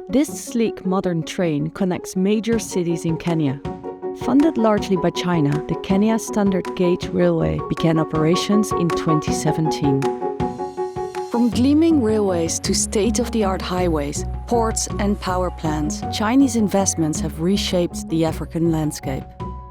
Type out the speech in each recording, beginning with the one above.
This sleek modern train connects major cities in Kenya. Funded largely by China, the Kenya Standard Gauge Railway began operations in 2017. From gleaming railways to state-of-the-art highways, ports and power plants, Chinese investments have reshaped the African landscape.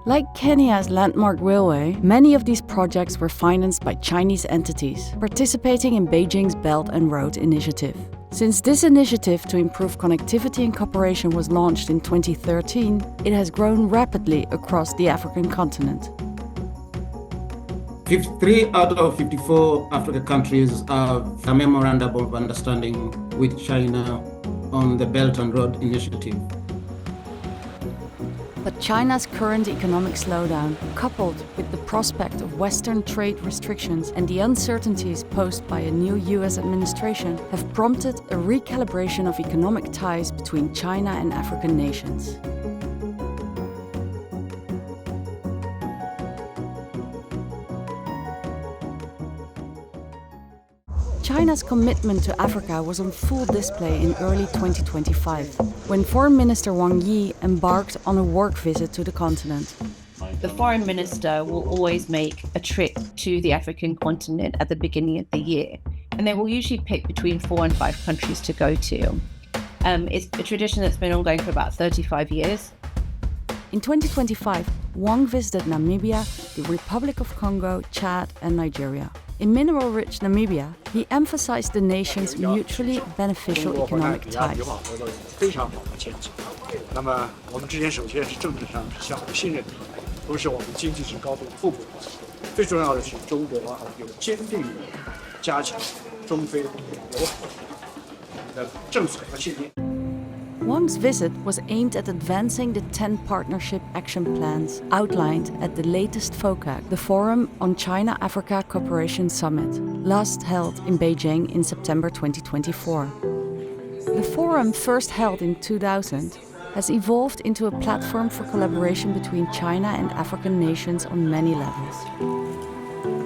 Like Kenya's landmark railway, many of these projects were financed by Chinese entities, participating in Beijing's Belt and Road Initiative. Since this initiative to improve connectivity and cooperation was launched in 2013, it has grown rapidly across the African continent. 53 out of 54 African countries have a memorandum of understanding with China on the Belt and Road Initiative. But China's current economic slowdown, coupled with the prospect of Western trade restrictions and the uncertainties posed by a new US administration, have prompted a recalibration of economic ties between China and African nations. China's commitment to Africa was on full display in early 2025, when Foreign Minister Wang Yi embarked on a work visit to the continent. The foreign minister will always make a trip to the African continent at the beginning of the year, and they will usually pick between 4 and 5 countries to go to. It's a tradition that's been ongoing for about 35 years. In 2025, Wang visited Namibia, the Republic of Congo, Chad, and Nigeria. In mineral-rich Namibia, he emphasized the nation's mutually beneficial economic ties. Wang's visit was aimed at advancing the 10 partnership action plans outlined at the latest FOCAC, the Forum on China-Africa Cooperation Summit, last held in Beijing in September 2024. The forum, first held in 2000, has evolved into a platform for collaboration between China and African nations on many levels.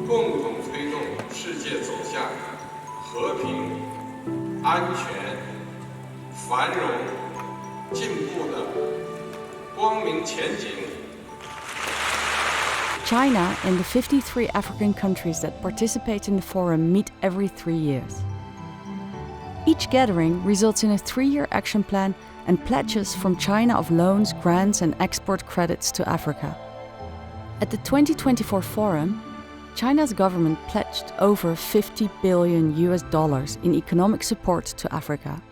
共同推动世界走向和平、安全、繁荣、进步的光明前景。 China and the 53 African countries that participate in the forum meet every 3 years. Each gathering results in a 3-year action plan and pledges from China of loans, grants and export credits to Africa. At the 2024 forum, China's government pledged over $50 billion in economic support to Africa.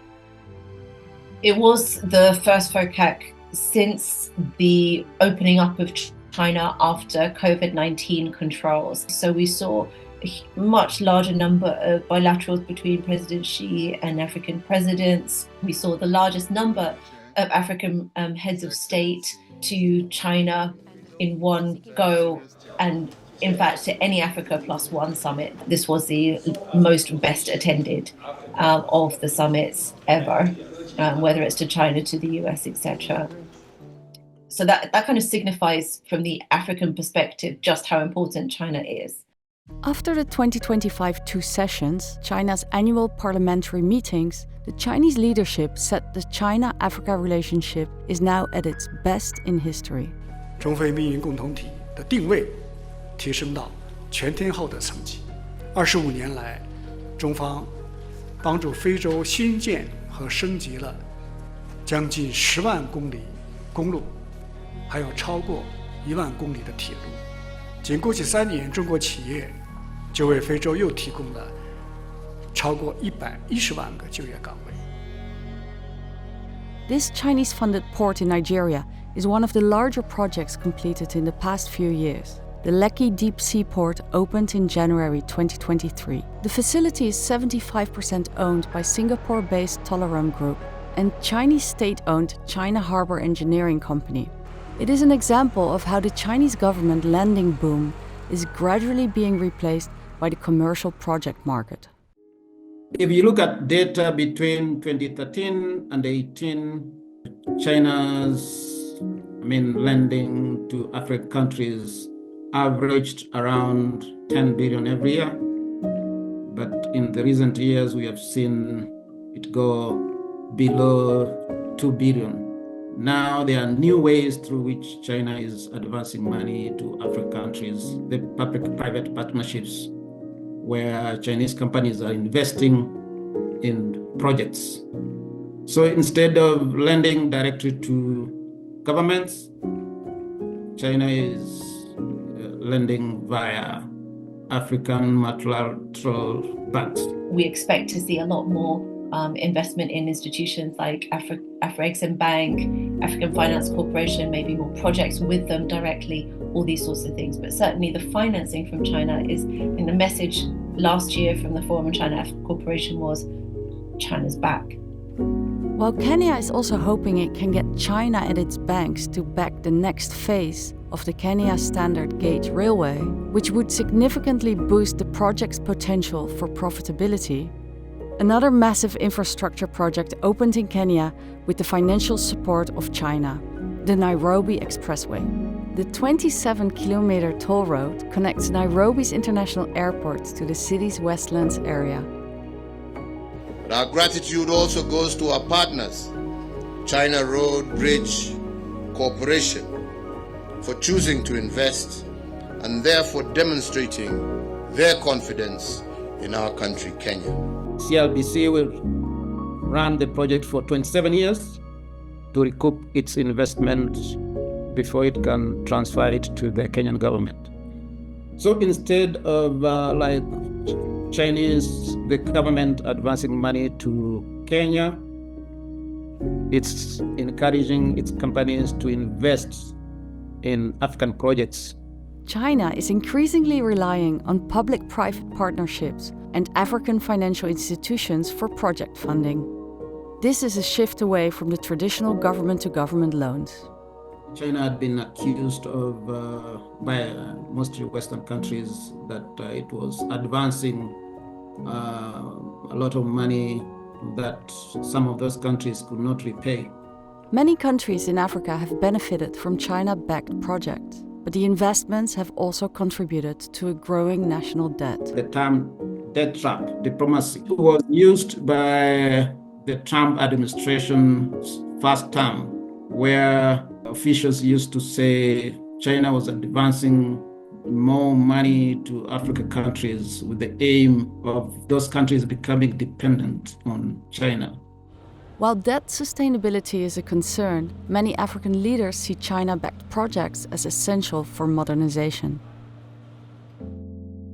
It was the first FOCAC since the opening up of China after COVID-19 controls. So we saw a much larger number of bilaterals between President Xi and African presidents. We saw the largest number of African heads of state to China in one go, and in fact to any Africa Plus One summit. This was the most best attended of the summits ever, whether it's to China, to the US, etc. So that kind of signifies from the African perspective just how important China is. After the 2025 two sessions, China's annual parliamentary meetings, the Chinese leadership said the China-Africa relationship is now at its best in history. 中非命运共同体的定位提升到全天候的层级。25年来，中方帮助非洲新建和升级了将近10万公里公路，还有超过1万公里的铁路。仅过去3年，中国企业就为非洲又提供了超过110万个就业岗位。This Chinese-funded port in Nigeria is one of the larger projects completed in the past few years. The Lekki Deep Sea Port opened in January 2023. The facility is 75% owned by Singapore-based Tolaram Group and Chinese state-owned China Harbour Engineering Company. It is an example of how the Chinese government lending boom is gradually being replaced by the commercial project market. If you look at data between 2013 and 18, China's lending to African countries averaged around 10 billion every year. But in the recent years, we have seen it go below 2 billion. Now there are new ways through which China is advancing money to African countries, the public-private partnerships, where Chinese companies are investing in projects. So instead of lending directly to governments, China is lending via African multilateral banks. We expect to see a lot more investment in institutions like Afro-Exim Bank, African Finance Corporation, maybe more projects with them directly, all these sorts of things. But certainly the financing from China is, in the message last year from the Forum on China-Africa Corporation was, China's back. While Kenya is also hoping it can get China and its banks to back the next phase of the Kenya Standard Gauge Railway, which would significantly boost the project's potential for profitability, another massive infrastructure project opened in Kenya with the financial support of China, the Nairobi Expressway. The 27-kilometer toll road connects Nairobi's international airport to the city's Westlands area. But our gratitude also goes to our partners, China Road Bridge Corporation, for choosing to invest and therefore demonstrating their confidence in our country, Kenya. CLBC will run the project for 27 years to recoup its investment before it can transfer it to the Kenyan government. So instead of the government advancing money to Kenya, it's encouraging its companies to invest in African projects. China is increasingly relying on public-private partnerships and African financial institutions for project funding. This is a shift away from the traditional government-to-government loans. China had been accused of, by mostly Western countries, that it was advancing a lot of money that some of those countries could not repay. Many countries in Africa have benefited from China-backed projects, but the investments have also contributed to a growing national debt. The term debt trap diplomacy was used by the Trump administration's first term, where officials used to say China was advancing more money to African countries with the aim of those countries becoming dependent on China. While debt sustainability is a concern, many African leaders see China-backed projects as essential for modernization.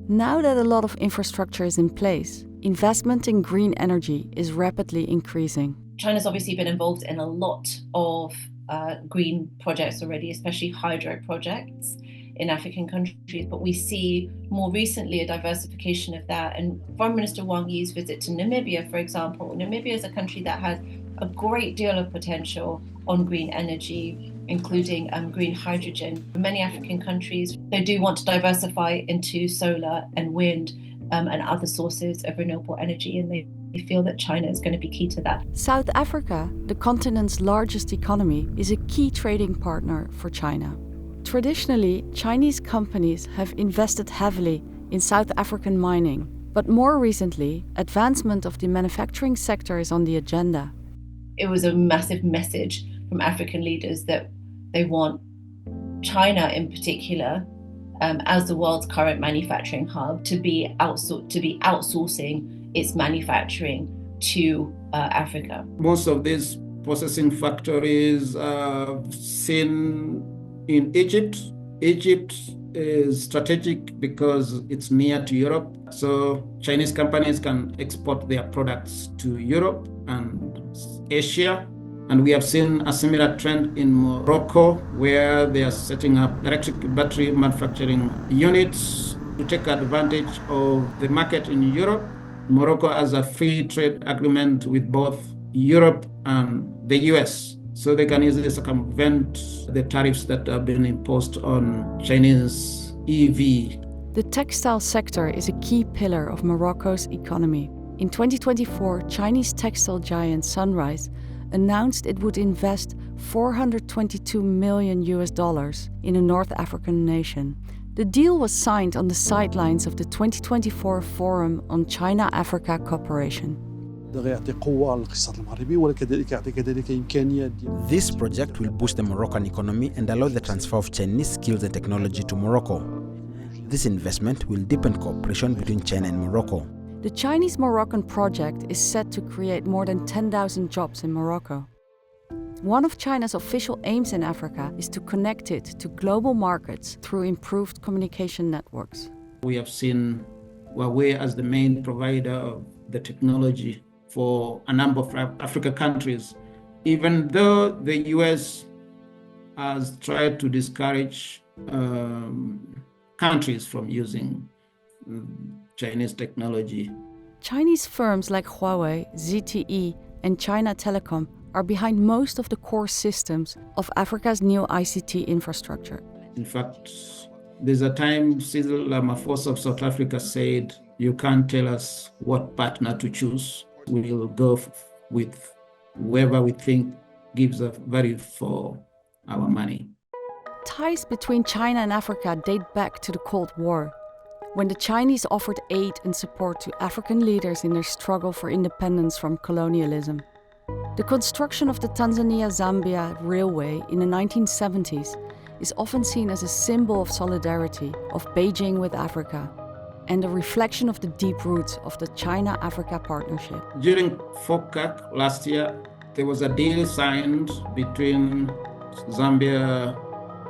Now that a lot of infrastructure is in place, investment in green energy is rapidly increasing. China's obviously been involved in a lot of green projects already, especially hydro projects in African countries, but we see more recently a diversification of that. And Foreign Minister Wang Yi's visit to Namibia, for example, Namibia is a country that has a great deal of potential on green energy, including green hydrogen. Many African countries, they do want to diversify into solar and wind and other sources of renewable energy, and they feel that China is going to be key to that. South Africa, the continent's largest economy, is a key trading partner for China. Traditionally, Chinese companies have invested heavily in South African mining, but more recently, advancement of the manufacturing sector is on the agenda. It was a massive message from African leaders that they want China in particular, as the world's current manufacturing hub, to be outsourcing its manufacturing to Africa. Most of these processing factories are seen in Egypt. Egypt is strategic because it's near to Europe. So Chinese companies can export their products to Europe and Asia. And we have seen a similar trend in Morocco, where they are setting up electric battery manufacturing units to take advantage of the market in Europe. Morocco has a free trade agreement with both Europe and the US, so they can easily circumvent the tariffs that have been imposed on Chinese EV. The textile sector is a key pillar of Morocco's economy. In 2024, Chinese textile giant Sunrise announced it would invest $422 million in a North African nation. The deal was signed on the sidelines of the 2024 Forum on China-Africa Cooperation. This project will boost the Moroccan economy and allow the transfer of Chinese skills and technology to Morocco. This investment will deepen cooperation between China and Morocco. The Chinese-Moroccan project is set to create more than 10,000 jobs in Morocco. One of China's official aims in Africa is to connect it to global markets through improved communication networks. We have seen Huawei as the main provider of the technology for a number of African countries, even though the US has tried to discourage countries from using Chinese technology. Chinese firms like Huawei, ZTE, and China Telecom are behind most of the core systems of Africa's new ICT infrastructure. In fact, there's a time Cyril Ramaphosa of South Africa said, "You can't tell us what partner to choose. We'll go with whoever we think gives us value for our money." Ties between China and Africa date back to the Cold War, when the Chinese offered aid and support to African leaders in their struggle for independence from colonialism. The construction of the Tanzania-Zambia railway in the 1970s is often seen as a symbol of solidarity of Beijing with Africa and a reflection of the deep roots of the China-Africa partnership. During FOCAC last year, there was a deal signed between Zambia,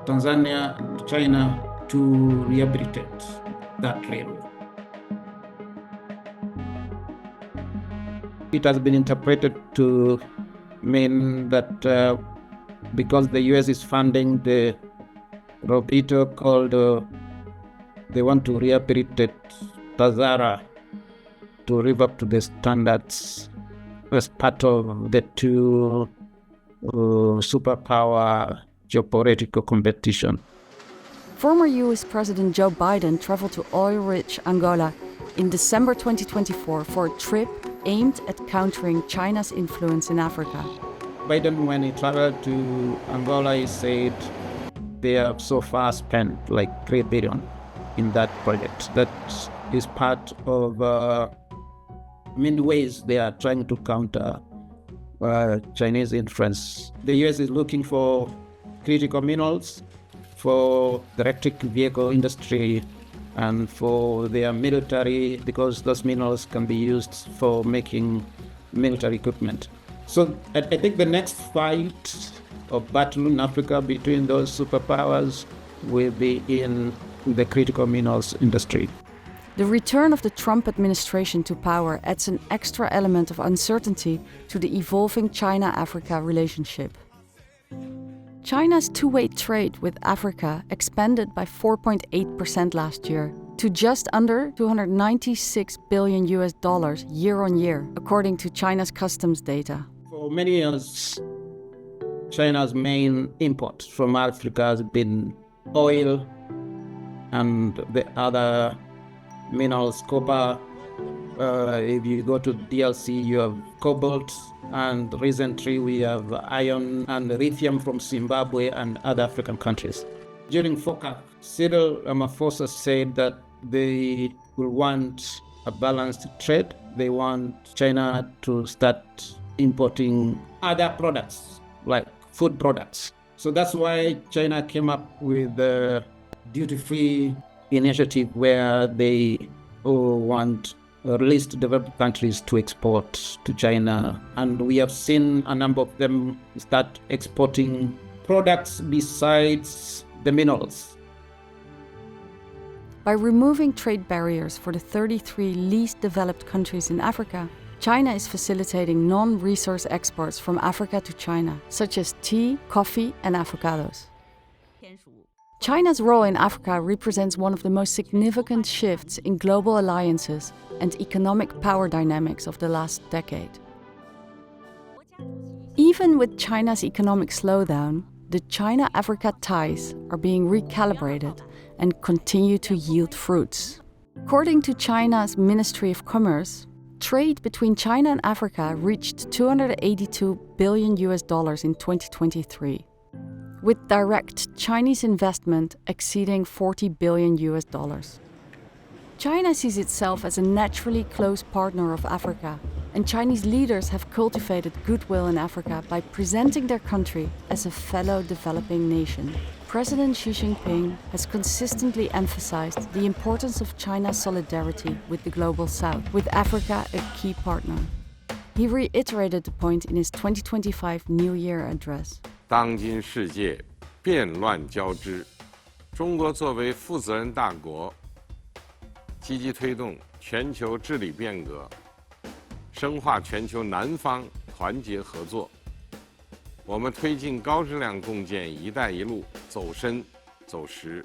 Tanzania, and China to rehabilitate that railway. It has been interpreted to mean that because the US is funding the Robito called, they want to rehabilitate Tazara to live up to the standards as part of the two superpower geopolitical competition. Former US President Joe Biden traveled to oil-rich Angola in December 2024 for a trip aimed at countering China's influence in Africa. Biden, when he traveled to Angola, he said they have so far spent like $3 billion in that project. That is part of many ways they are trying to counter Chinese influence. The US is looking for critical minerals for the electric vehicle industry and for their military, because those minerals can be used for making military equipment. So I think the next fight or battle in Africa between those superpowers will be in the critical minerals industry. The return of the Trump administration to power adds an extra element of uncertainty to the evolving China-Africa relationship. China's two-way trade with Africa expanded by 4.8% last year to just under $296 billion year on year, according to China's customs data. For many years, China's main import from Africa has been oil and the other minerals, copper. If you go to DLC, you have cobalt, and recently we have iron and lithium from Zimbabwe and other African countries. During FOCAC, Cyril Ramaphosa said that they will want a balanced trade. They want China to start importing other products, like food products. So that's why China came up with the duty-free initiative where they want least developed countries to export to China. And we have seen a number of them start exporting products besides the minerals. By removing trade barriers for the 33 least developed countries in Africa, China is facilitating non-resource exports from Africa to China, such as tea, coffee, and avocados. China's role in Africa represents one of the most significant shifts in global alliances and economic power dynamics of the last decade. Even with China's economic slowdown, the China-Africa ties are being recalibrated and continue to yield fruits. According to China's Ministry of Commerce, trade between China and Africa reached $282 billion in 2023. with direct Chinese investment exceeding $40 billion. China sees itself as a naturally close partner of Africa, And Chinese leaders have cultivated goodwill in Africa by presenting their country as a fellow developing nation. President Xi Jinping has consistently emphasized the importance of China's solidarity with the Global South, with Africa a key partner. He reiterated the point in his 2025 New Year address. 当今世界变乱交织，中国作为负责任大国，积极推动全球治理变革，深化全球南方团结合作。我们推进高质量共建“一带一路”走深、走实。